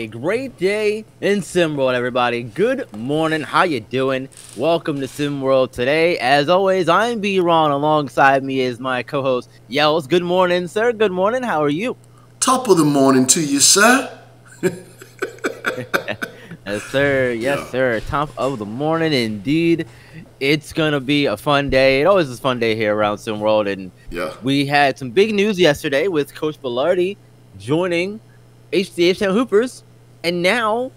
great day in SimWorld, everybody. Good morning. How you doing? Welcome to SimWorld today. As always, I'm B-Ron. Alongside me is my co-host, Yells. Good morning, sir. Good morning. How are you? Top of the morning to you, sir. Yes, sir. Yes, sir. Top of the morning, indeed. It's going to be a fun day. It always is a fun day here around SimWorld. And we had some big news yesterday with Coach Bilardi joining H-Town Hoopers. And now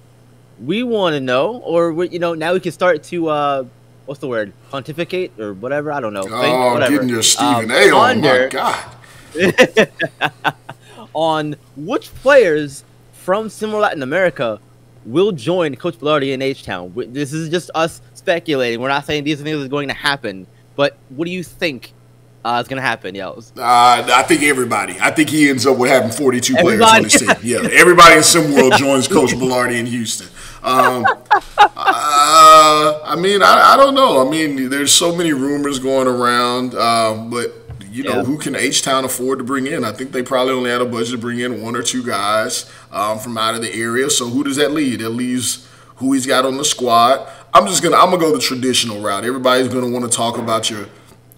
we want to know, or, now we can start to, what's the word? Pontificate or whatever? I don't know. Whatever. Getting your Stephen A. on, my God. On which players from SimWorld Latin America will join Coach Bilardi in H-Town. This is just us speculating. We're not saying these things are going to happen, but what do you think is going to happen, Yells? I think everybody. I think he ends up with having 42 players on his team. Yeah, everybody in SimWorld joins Coach Bilardi in Houston. I don't know. I mean, there's so many rumors going around, but who can H-Town afford to bring in? I think they probably only had a budget to bring in one or two guys from out of the area. So who does that leave? That leaves who he's got on the squad. I'm gonna go the traditional route. Everybody's gonna want to talk about your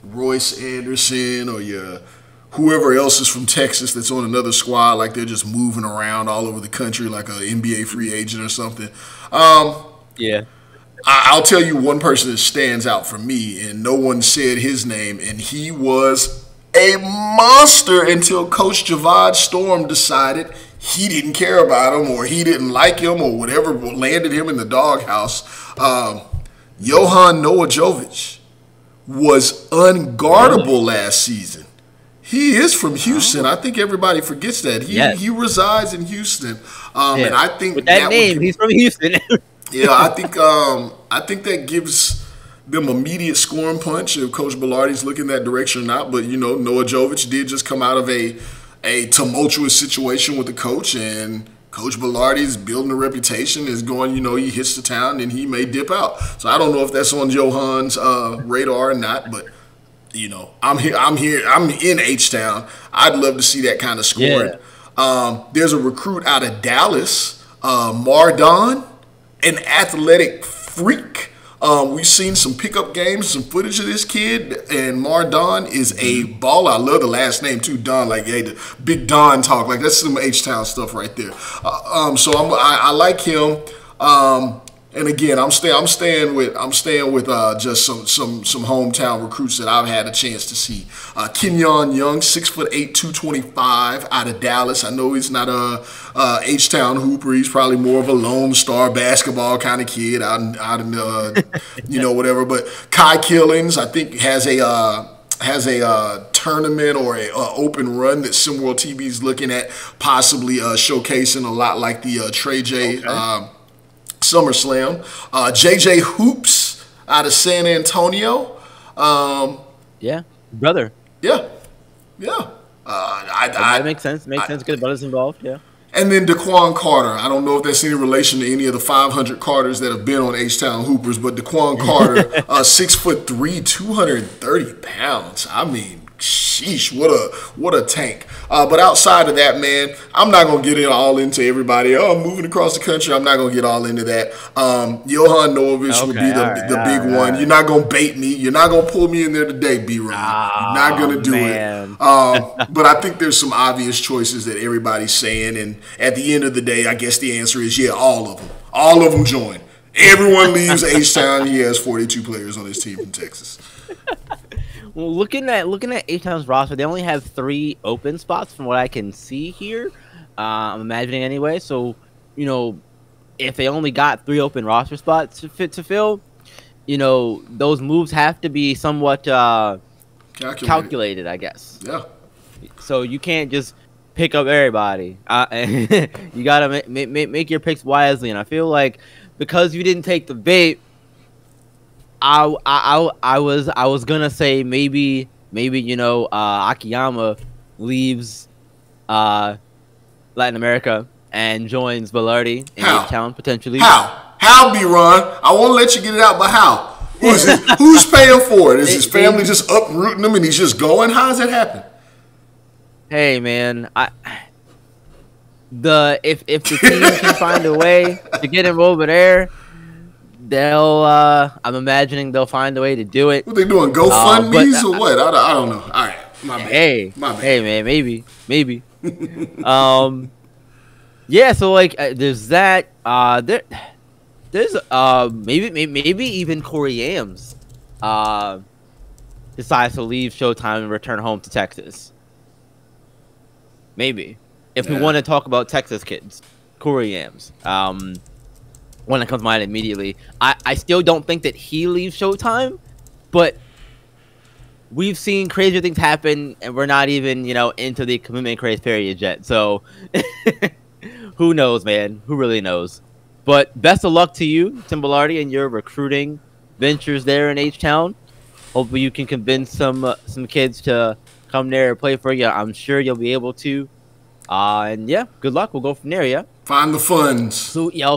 Royce Anderson or your whoever else is from Texas that's on another squad, like they're just moving around all over the country like an NBA free agent or something. I'll tell you one person that stands out for me, and no one said his name, and he was a monster until Coach Javad Storm decided he didn't care about him or he didn't like him or whatever landed him in the doghouse. Johan Novajovic was unguardable last season. He is from Houston. I think everybody forgets that. He resides in Houston. And I think with that name, he's from Houston. I think that gives them immediate scoring punch if Coach Bilardi's looking that direction or not. But, Novajovic did just come out of a tumultuous situation with the coach, and Coach Bilardi's building a reputation, is going, he hits the town and he may dip out. So I don't know if that's on Johan's radar or not, but I'm in H-Town. I'd love to see that kind of scoring. There's a recruit out of Dallas, Mardon, an athletic freak. We've seen some pickup games, some footage of this kid, and Mardon is a baller. I love the last name too, Don. Like, hey, the big Don talk. Like, that's some H-Town stuff right there. So I like him. And again, I'm staying with just some hometown recruits that I've had a chance to see. Kenyon Young, 6'8", 225, out of Dallas. I know he's not a H-Town hooper. He's probably more of a Lone Star basketball kind of kid out in whatever. But Kai Killings, I think, has a tournament or a open run that SimWorld TV is looking at, possibly showcasing a lot like the Trey J. SummerSlam. JJ Hoops out of San Antonio. Brother. That makes sense. Makes sense. Good brothers involved. Yeah. And then Daquan Carter. I don't know if that's any relation to any of the 500 Carters that have been on H-Town Hoopers, but Daquan Carter, 6'3", 230 pounds. I mean, sheesh, what a tank. But outside of that, man, I'm not going to get it all into everybody. I'm moving across the country. I'm not going to get all into that. Johan Novajovic would be the big one. You're not going to bait me. You're not going to pull me in there today, B-Ron. You're not going to do it. But I think there's some obvious choices that everybody's saying. And at the end of the day, I guess the answer is, all of them. All of them join. Everyone leaves H-Town. He has 42 players on his team from Texas. Well, looking at H-Town's roster, they only have 3 open spots from what I can see here. I'm imagining anyway. So, if they only got 3 open roster spots to fill, those moves have to be somewhat calculated, I guess. Yeah. So you can't just pick up everybody. You gotta make your picks wisely. And I feel like because you didn't take the bait, I was gonna say maybe Akiyama leaves Latin America and joins Bilardi in H-Town potentially. How, B-Ron? I won't let you get it out, but how? Who's paying for it? Is his family just uprooting him and he's just going? How does that happen? Hey man, if the team can find a way to get him over there, they'll I'm imagining they'll find a way to do it. What they doing? GoFundMe's or what? I don't know. All right, my bad. My bad. Hey man, maybe. Yeah. So like, there's that. There's maybe even Corey Yams decides to leave Showtime and return home to Texas. Maybe. If we want to talk about Texas kids, Corey Yams. One that comes to mind immediately. I still don't think that he leaves Showtime, but we've seen crazier things happen, and we're not even, into the commitment craze period yet. So, who knows, man? Who really knows? But best of luck to you, Tim Belardi, and your recruiting ventures there in H-Town. Hopefully you can convince some kids to come there and play for you. I'm sure you'll be able to. And yeah, good luck. We'll go from there. Yeah. Find the funds. So yeah,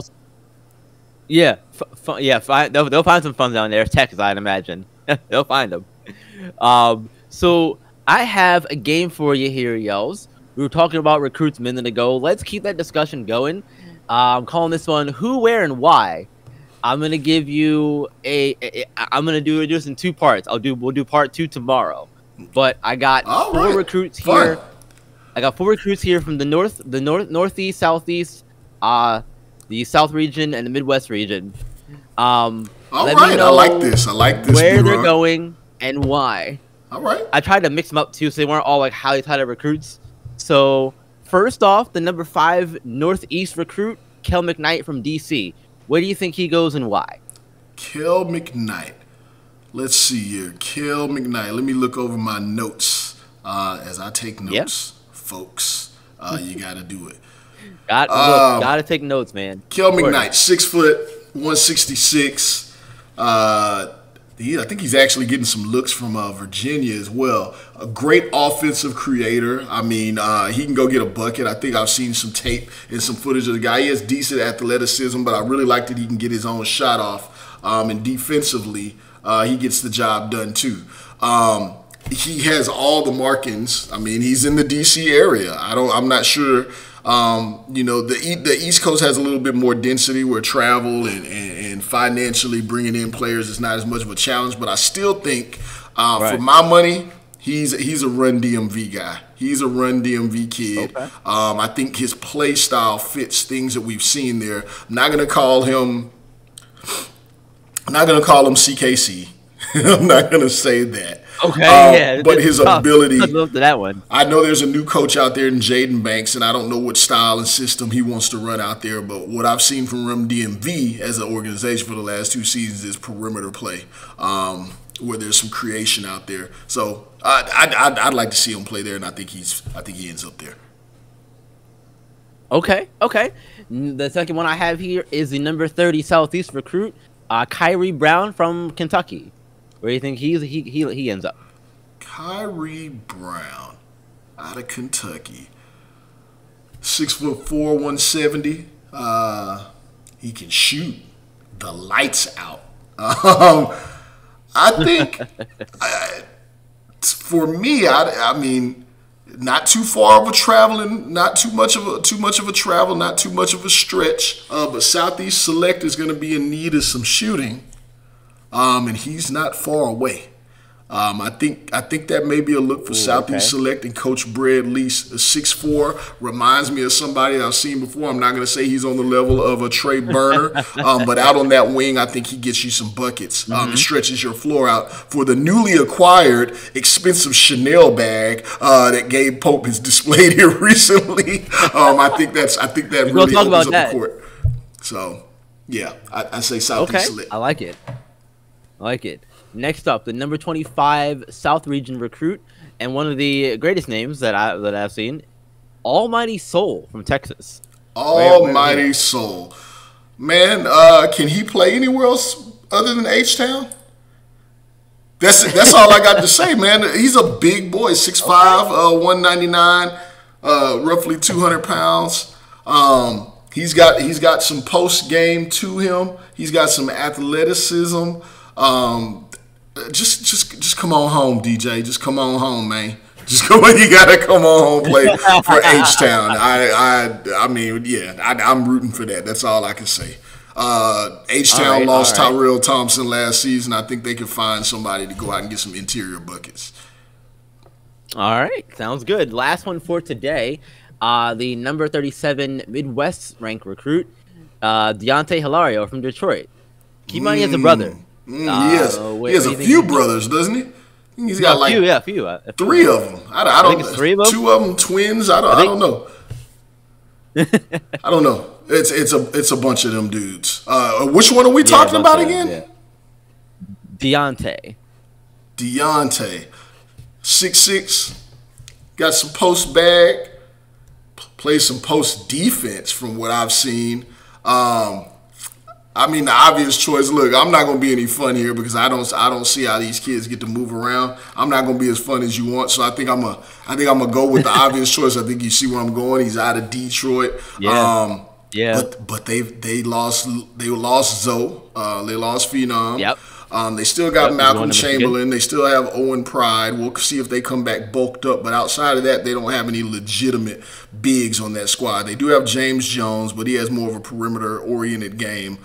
they'll find some funds down there. Texas, I'd imagine. They'll find them. So I have a game for you here, Yells. We were talking about recruits a minute ago. Let's keep that discussion going. I'm calling this one Who, Where, and Why. I'm gonna give you I'm gonna do this in two parts. We'll do part 2 tomorrow. But I got four recruits here. I got 4 recruits here from the northeast, southeast, the South region, and the Midwest region. All right, I like this. Where they're going and why. All right. I tried to mix them up too, so they weren't all like highly touted recruits. So first off, the number 5 Northeast recruit, Kel McKnight from DC. Where do you think he goes and why? Kel McKnight. Let's see here. Kel McKnight. Let me look over my notes as I take notes, folks. You got to do it. Gotta take notes, man. Kel McKnight, 6 foot, 166. I think he's actually getting some looks from Virginia as well. A great offensive creator. I mean, he can go get a bucket. I think I've seen some tape and some footage of the guy. He has decent athleticism, but I really like that he can get his own shot off. And defensively, he gets the job done too. He has all the markings. I mean, he's in the DC area. I'm not sure. The East Coast has a little bit more density where travel and financially bringing in players is not as much of a challenge. But I still think, for my money, he's a run DMV guy. He's a run DMV kid. Okay. I think his play style fits things that we've seen there. I'm not gonna call him CKC. I'm not gonna say that. Okay, but his ability. I'd love to that one. I know there's a new coach out there in Jaden Banks, and I don't know what style and system he wants to run out there. But what I've seen from Rim DMV as an organization for the last 2 seasons is perimeter play, where there's some creation out there. So I'd like to see him play there, and I think he ends up there. Okay. The second one I have here is the number 30 Southeast recruit, Kyrie Brown from Kentucky. Where do you think he ends up? Kyrie Brown out of Kentucky. 6'4", 170. He can shoot the lights out. I think for me, I mean, not too far of a traveling, not too much of a travel, not too much of a stretch. But Southeast Select is going to be in need of some shooting. And he's not far away. I think that may be a look for Southeast Select and Coach Brad Lease. 6'4", reminds me of somebody I've seen before. I'm not going to say he's on the level of a Trey Burner, but out on that wing, I think he gets you some buckets. It stretches your floor out. For the newly acquired expensive Chanel bag that Gabe Pope has displayed here recently, I think that really opens up the court. So, yeah, I say Southeast Select. I like it. Next up, the number 25 South Region recruit, and one of the greatest names that I've seen, Almighty Soul from Texas. Almighty Soul, man, can he play anywhere else other than H-Town? That's all I got to say, man. He's a big boy, 6'5", 199, roughly 200 pounds. He's got some post game to him. He's got some athleticism. Just come on home, DJ. Just come on home, man. Just come on, you gotta come on home play for H Town. I mean, yeah, I'm rooting for that. That's all I can say. H Town lost Tyrell Thompson last season. I think they can find somebody to go out and get some interior buckets. All right, sounds good. Last one for today. The number 37 Midwest ranked recruit, Deontay Hilario from Detroit. Keep in mind he has a brother. He has a few brothers, doesn't he? He's got like a few. 3 of them. I don't know. 3 of them? 2 of them twins. I don't know. I don't know. It's a bunch of them dudes. Which one are we talking about again? Yeah. Deontay. 6'6", got some post bag, plays some post defense from what I've seen. I mean, the obvious choice. Look, I'm not gonna be any fun here because I don't see how these kids get to move around. I'm not gonna be as fun as you want, so I think I'm gonna go with the obvious choice. I think you see where I'm going. He's out of Detroit. Yeah. But they lost Zoe. They lost Phenom. Yep. They still got Malcolm Chamberlain. They still have Owen Pride. We'll see if they come back bulked up. But outside of that, they don't have any legitimate bigs on that squad. They do have James Jones, but he has more of a perimeter-oriented game.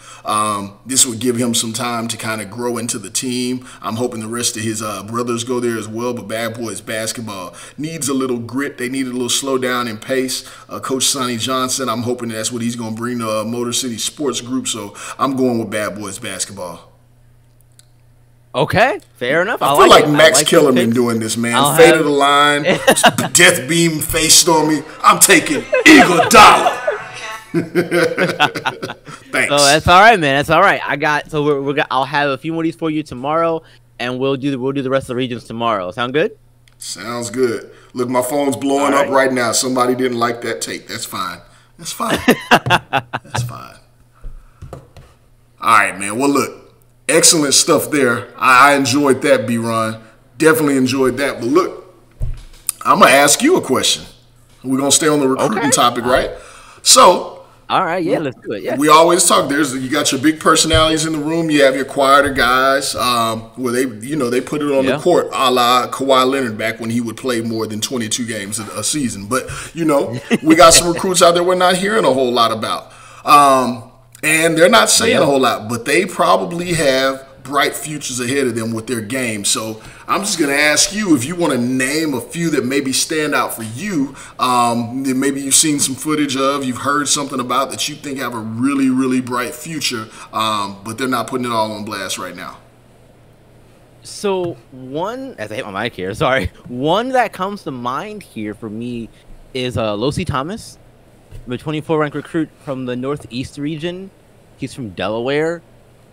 This would give him some time to kind of grow into the team. I'm hoping the rest of his brothers go there as well. But Bad Boys basketball needs a little grit. They need a little slowdown in pace. Coach Sonny Johnson, I'm hoping that's what he's going to bring to Motor City Sports Group. So I'm going with Bad Boys basketball. Okay, fair enough. I feel like Max Kellerman doing this, man. Fade of the line, death beam, face stormy. I'm taking Eagle Dollar. Thanks. So that's all right, man. That's all right. I'll have a few more of these for you tomorrow, and we'll do the rest of the regions tomorrow. Sound good? Sounds good. Look, my phone's blowing up right now. Somebody didn't like that tape. That's fine. That's fine. That's fine. All right, man. Well, look. Excellent stuff there. I enjoyed that, B-Ron. Definitely enjoyed that. But look, I'm going to ask you a question. We're going to stay on the recruiting topic, right? So. All right, yeah, let's do it. Yeah. We always talk. You got your big personalities in the room. You have your quieter guys where they put it on the court a la Kawhi Leonard back when he would play more than 22 games a season. But, we got some recruits out there we're not hearing a whole lot about. And they're not saying a whole lot, but they probably have bright futures ahead of them with their game. So I'm just going to ask you if you want to name a few that maybe stand out for you, that maybe you've seen some footage of, you've heard something about that you think have a really, really bright future, but they're not putting it all on blast right now. So as I hit my mic here, one that comes to mind here for me is Losi Thomas. The 24 ranked recruit from the Northeast region. He's from Delaware.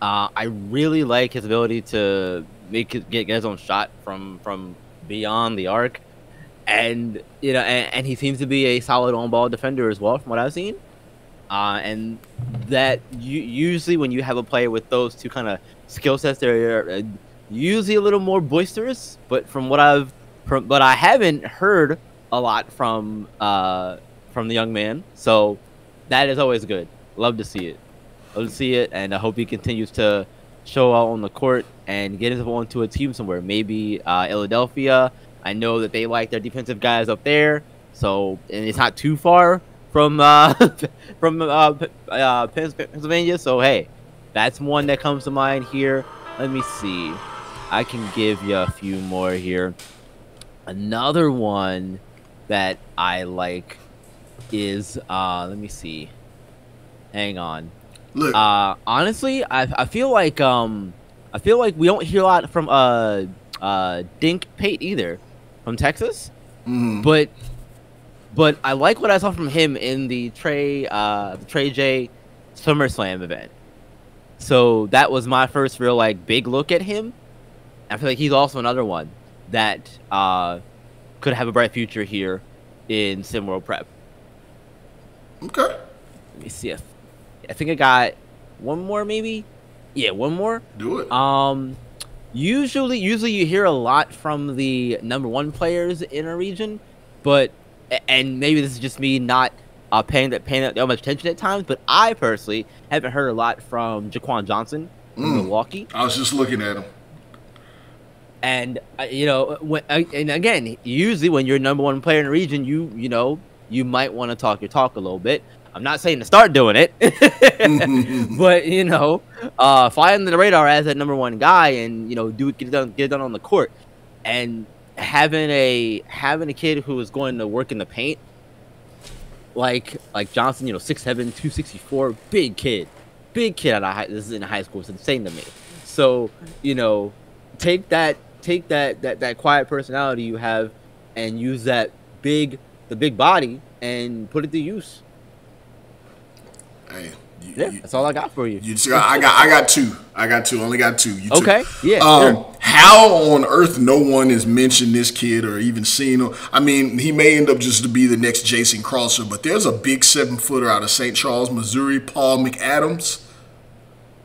I really like his ability to get his own shot from beyond the arc, and and he seems to be a solid on-ball defender as well, from what I've seen. And that usually when you have a player with those two kind of skill sets, they're usually a little more boisterous. But I haven't heard a lot from the young man, so that is always good. Love to see it. And I hope he continues to show out on the court and get himself onto a team somewhere, maybe Philadelphia. I know that they like their defensive guys up there, and it's not too far from Pennsylvania. So hey, that's one that comes to mind here. Let me see. I can give you a few more here. Another one that I like is let me see. Hang on. Look. Honestly, I feel like we don't hear a lot from Dink Pate either, from Texas. But I like what I saw from him in the Trey J SummerSlam event. So that was my first real big look at him. I feel like he's also another one that could have a bright future here in SimWorld Prep. Okay. Let me see if I think I got one more, maybe. Yeah, one more. Do it. Usually you hear a lot from the #1 players in a region, and maybe this is just me not paying that much attention at times, but I personally haven't heard a lot from Jaquan Johnson from Milwaukee. I was just looking at him. And and again, usually when you're number one player in the region, you might want to talk your talk a little bit. I'm not saying to start doing it, but fly under the radar as that number one guy, and get it done on the court. And having a kid who is going to work in the paint, like Johnson, 6'7", 264, big kid out of this is in high school. It's insane to me. So take that quiet personality you have and use the big body and put it to use. Hey, that's all I got for you. I got two. Only got two. You okay. Two. Yeah. Sure. How on earth no one has mentioned this kid or even seen him? I mean, he may end up just to be the next Jason Crosser, but there's a big 7-footer out of St. Charles, Missouri, Paul McAdams.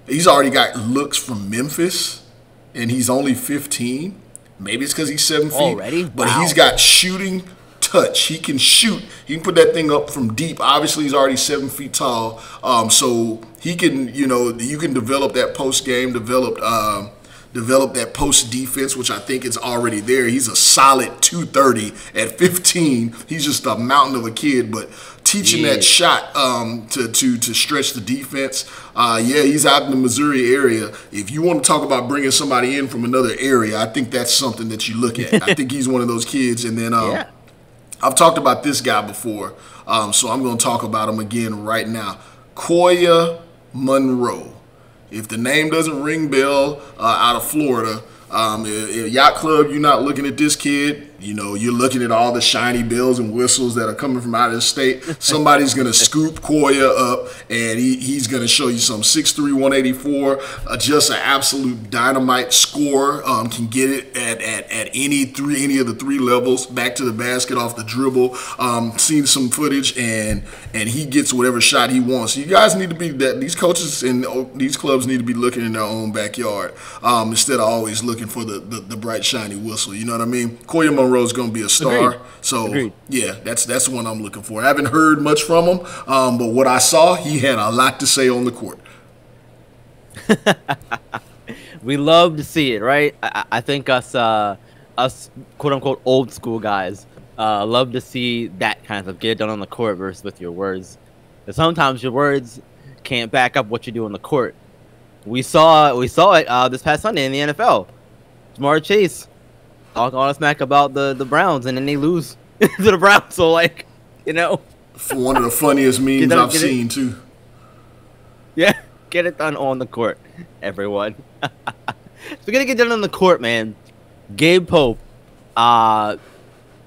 He's already got looks from Memphis, and he's only 15. Maybe it's because he's 7 feet. Already? But wow. He's got shooting touch. He can shoot. He can put that thing up from deep. Obviously, he's already 7 feet tall. So he can, you can develop that post game, develop that post defense, which I think is already there. He's a solid 230 at 15. He's just a mountain of a kid, but teaching that shot to stretch the defense. He's out in the Missouri area. If you want to talk about bringing somebody in from another area, I think that's something that you look at. I think he's one of those kids. And then I've talked about this guy before, so I'm going to talk about him again right now. Koya Monroe. If the name doesn't ring bell out of Florida, Yacht Club, you're not looking at this kid. You're looking at all the shiny bells and whistles that are coming from out of the state. Somebody's going to scoop Koya up, and he's going to show you some 6'3", 184, just an absolute dynamite scorer. Can get it at any of the three levels, back to the basket, off the dribble. Seen some footage, and he gets whatever shot he wants. You guys need to be that. These coaches and these clubs need to be looking in their own backyard instead of always looking for the bright shiny whistle. You know what I mean? Koya Monroe is going to be a star. Agreed. So Agreed. Yeah, that's the one I'm looking for. I haven't heard much from him, but what I saw, he had a lot to say on the court. We love to see it, right? I think us quote unquote old school guys love to see that kind of get it done on the court versus with your words. But sometimes your words can't back up what you do on the court. We saw it this past Sunday in the NFL. Jamar Chase talk all the smack about the Browns, and then they lose to the Browns. So, For one of the funniest memes I've seen, too. Yeah, get it done on the court, everyone. So we're going to get done on the court, man. Gabe Pope,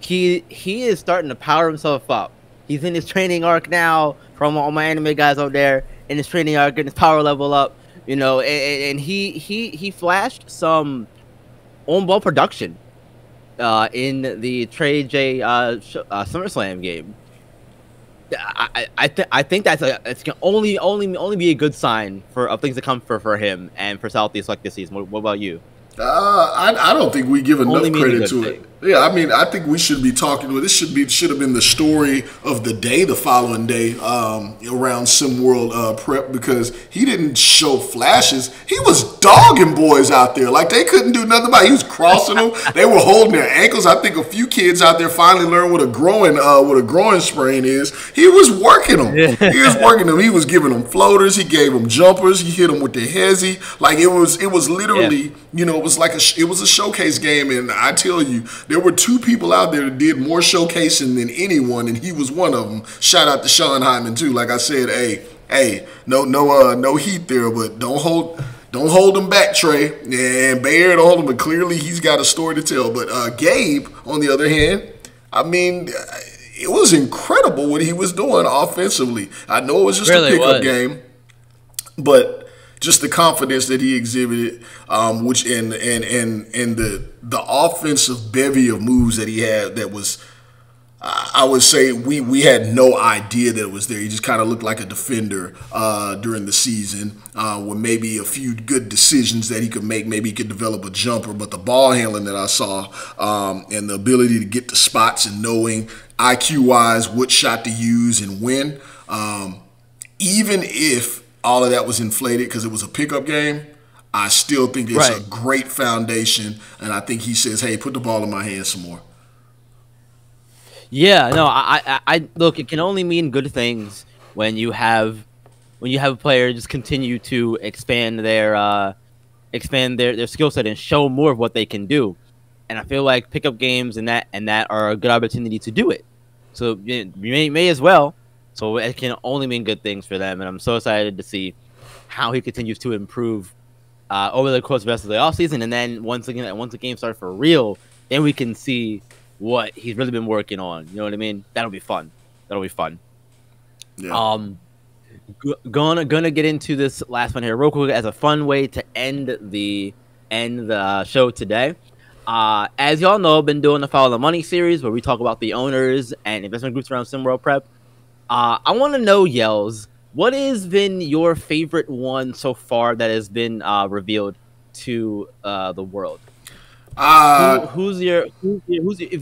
he is starting to power himself up. He's in his training arc now, from all my anime guys out there, in his training arc, getting his power level up, and he flashed some on-ball production in the Trey J SummerSlam game. I think it's gonna only be a good sign of things to come for him and for Southeast like this season. What about you? I don't think we give enough credit to it. Yeah, I mean, I think we should be talking with this. Should have been the story of the day, the following day, around SimWorld prep, because he didn't show flashes. He was dogging boys out there like they couldn't do nothing about it. He was crossing them. They were holding their ankles. I think a few kids out there finally learned what a groin sprain is. He was working them. He was working them. He was giving them floaters. He gave them jumpers. He hit them with the hezzy. Like it was literally, it was a showcase game, and I tell you, there were two people out there that did more showcasing than anyone, and he was one of them. Shout out to Sean Hyman too. Like I said, hey, no heat there, but don't hold him back, Trey. And Bayer don't hold him, but clearly he's got a story to tell. But Gabe, on the other hand, I mean, it was incredible what he was doing offensively. I know it was just a pickup game, but just the confidence that he exhibited, which and the offensive bevy of moves that he had, that was, I would say we had no idea that it was there. He just kind of looked like a defender during the season, with maybe a few good decisions that he could make. Maybe he could develop a jumper, but the ball handling that I saw, and the ability to get to spots and knowing IQ-wise what shot to use and when, even if all of that was inflated because it was a pickup game, I still think it's a great foundation, and I think he says, "Hey, put the ball in my hands some more." Yeah, no, I look. It can only mean good things when you have a player just continue to expand their skill set and show more of what they can do. And I feel like pickup games and that are a good opportunity to do it. So you may as well. So it can only mean good things for them, and I'm so excited to see how he continues to improve over the course of the rest of the offseason. And then once the game starts for real, then we can see what he's really been working on. You know what I mean? That'll be fun. Yeah. Gonna get into this last one here real quick as a fun way to end the show today. As y'all know, I've been doing the Follow the Money series where we talk about the owners and investment groups around SimWorld Prep. I want to know, Yells, what has been your favorite one so far that has been revealed to the world? If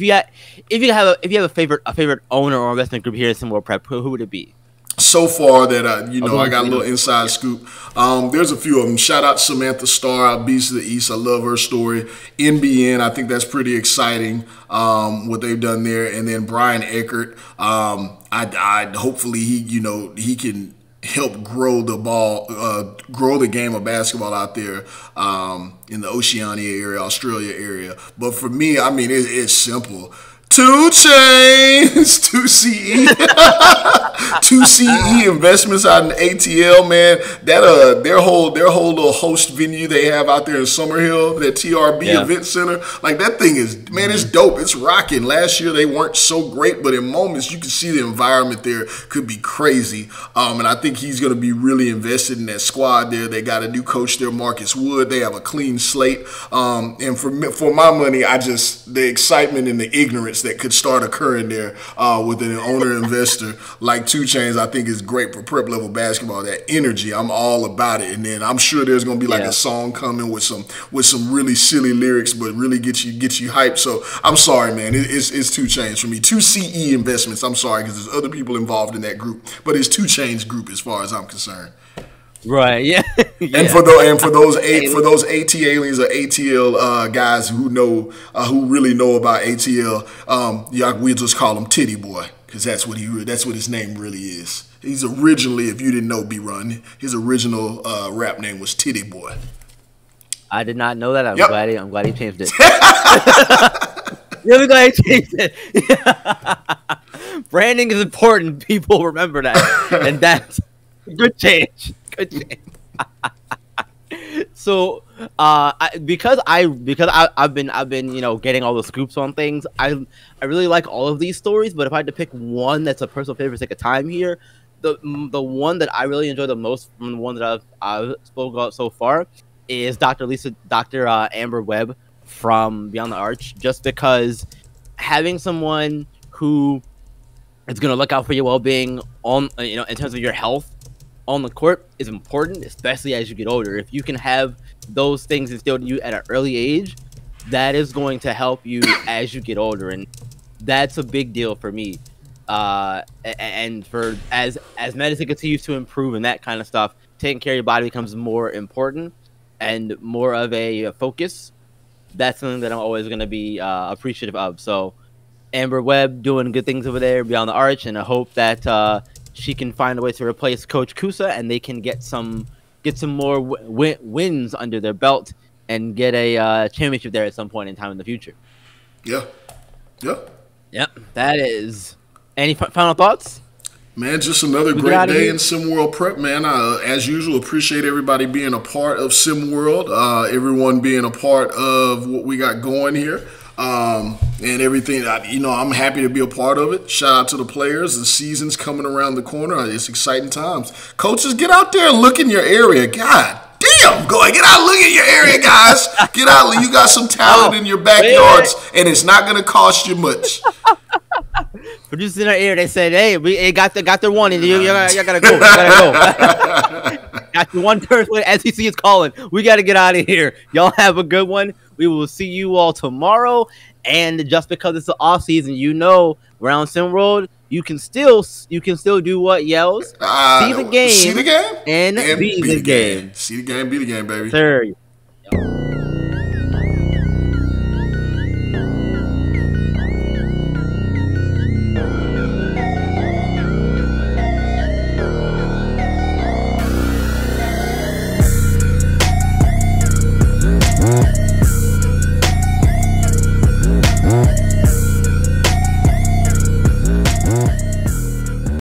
you have a favorite owner or investment group here at SimWorld Prep, who would it be? So far that I got a little inside scoop. There's a few of them. Shout out Samantha Starr, Beast of the East. I love her story. NBN, I think that's pretty exciting. What they've done there, and then Brian Eckert. I hopefully he can help grow the game of basketball out there in the Oceania area, Australia area. But for me, I mean, it's simple. 2 Chainz, 2CE, 2CE Investments out in ATL, man. That their whole little host venue they have out there in Summerhill, that TRB Event Center, like that thing is, man, it's dope. It's rocking. Last year they weren't so great, but in moments you can see the environment there could be crazy. And I think he's going to be really invested in that squad there. They got a new coach there, Marcus Wood. They have a clean slate. And for my money, the excitement and the ignorance that could start occurring there with an owner investor like 2 Chainz, I think is great for prep level basketball. That energy, I'm all about it. And then I'm sure there's gonna be like a song coming with some really silly lyrics, but really get you hyped. So I'm sorry, man, it's 2 Chainz for me. 2CE Investments. I'm sorry because there's other people involved in that group, but it's 2 Chainz group as far as I'm concerned. Right. Yeah. And for those AT aliens or ATL guys who really know about ATL, we'll just call him Titty Boy because that's what his name really is. He's originally, if you didn't know, B-Run, his original rap name was Titty Boy. I did not know that. I'm glad he changed it. Really glad he changed it. Branding is important. People remember that, and that's good change. So, because I've been getting all the scoops on things. I really like all of these stories, but if I had to pick one that's a personal favorite for the sake of time here, the one that I really enjoy the most from the one that I've spoken about so far is Dr. Amber Webb from Beyond the Arch, just because having someone who is going to look out for your well-being on in terms of your health on the court is important, especially as you get older. If you can have those things instilled in you at an early age, that is going to help you as you get older, and that's a big deal for me. And for as medicine continues to improve and that kind of stuff, taking care of your body becomes more important and more of a focus. That's something that I'm always going to be appreciative of. So Amber Webb doing good things over there Beyond the Arch, and I hope that she can find a way to replace Coach Kusa, and they can get some more wins under their belt and get a championship there at some point in time in the future. Yeah. That is. Any final thoughts? Man, just another great day in SimWorld Prep, man. As usual, appreciate everybody being a part of SimWorld, everyone being a part of what we got going here. And everything, I'm happy to be a part of it. Shout out to the players. The season's coming around the corner. It's exciting times. Coaches, get out there and look in your area. God damn, get out and look in your area, guys. Get out. You got some talent in your backyards, and it's not going to cost you much. Producers in our ear, they said, "Hey, we got their one, and you gotta go. Got the one person when SEC is calling. We got to get out of here. Y'all have a good one. We will see you all tomorrow. And just because it's the off season, around SimWorld, you can still do what, Yells? See the game, see the game, and be the game. See the game, be the game, baby. Sir.